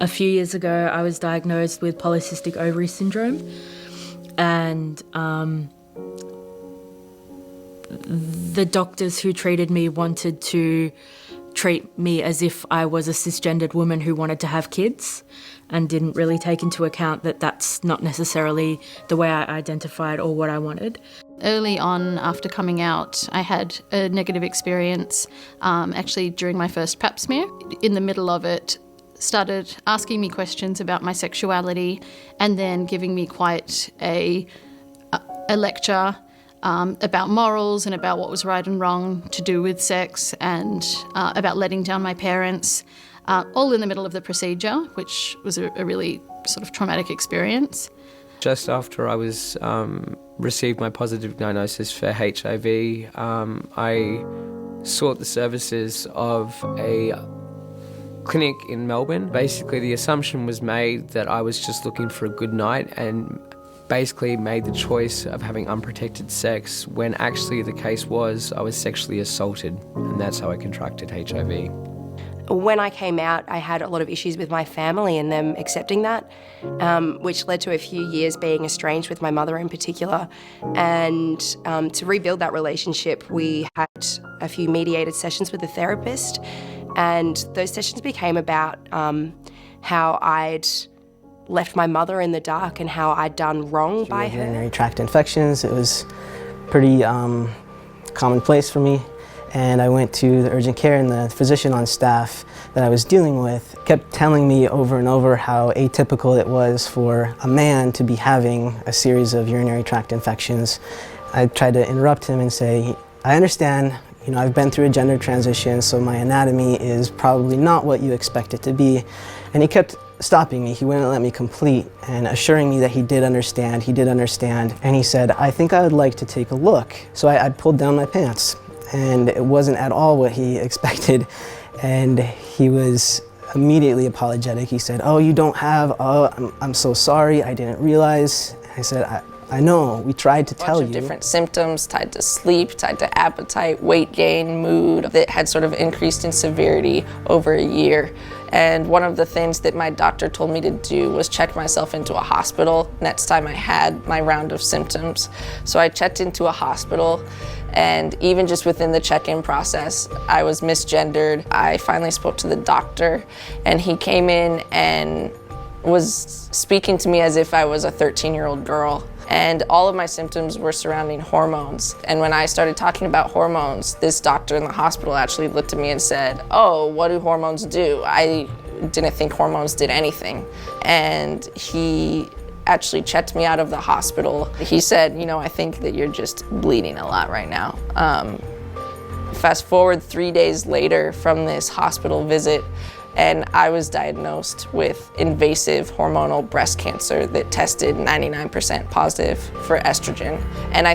A few years ago, I was diagnosed with polycystic ovary syndrome, and the doctors who treated me wanted to treat me as if I was a cisgendered woman who wanted to have kids, and didn't really take into account that that's not necessarily the way I identified or what I wanted. Early on, after coming out, I had a negative experience, actually during my first pap smear. In the middle of it, started asking me questions about my sexuality, and then giving me quite a lecture about morals and about what was right and wrong to do with sex, and about letting down my parents, all in the middle of the procedure, which was a really sort of traumatic experience. Just after I was received my positive diagnosis for HIV, I sought the services of a clinic in Melbourne. Basically, the assumption was made that I was just looking for a good night, and basically made the choice of having unprotected sex, when actually the case was I was sexually assaulted, and that's how I contracted HIV. When I came out, I had a lot of issues with my family and them accepting that, which led to a few years being estranged with my mother in particular. And to rebuild that relationship, we had a few mediated sessions with a therapist, and those sessions became about how I'd left my mother in the dark and how I'd done wrong by her. Urinary tract infections, it was pretty commonplace for me. And I went to the urgent care, and the physician on staff that I was dealing with kept telling me over and over how atypical it was for a man to be having a series of urinary tract infections. I tried to interrupt him and say, I understand, you know, I've been through a gender transition, so my anatomy is probably not what you expect it to be. And he kept stopping me. He wouldn't let me complete, and assuring me that he did understand, and he said, I think I would like to take a look. So I pulled down my pants, and it wasn't at all what he expected, and he was immediately apologetic. He said, oh, you don't have, oh, I'm so sorry, I didn't realize. I said, I know, we tried to tell you. A bunch of different symptoms tied to sleep, tied to appetite, weight gain, mood, that had sort of increased in severity over a year. And one of the things that my doctor told me to do was check myself into a hospital next time I had my round of symptoms. So I checked into a hospital, and even just within the check-in process, I was misgendered. I finally spoke to the doctor, and he came in and was speaking to me as if I was a 13-year-old girl. And all of my symptoms were surrounding hormones. And when I started talking about hormones, this doctor in the hospital actually looked at me and said, oh, what do hormones do? I didn't think hormones did anything. And he actually checked me out of the hospital. He said, you know, I think that you're just bleeding a lot right now. Fast forward 3 days later from this hospital visit, and I was diagnosed with invasive hormonal breast cancer that tested 99% positive for estrogen. And I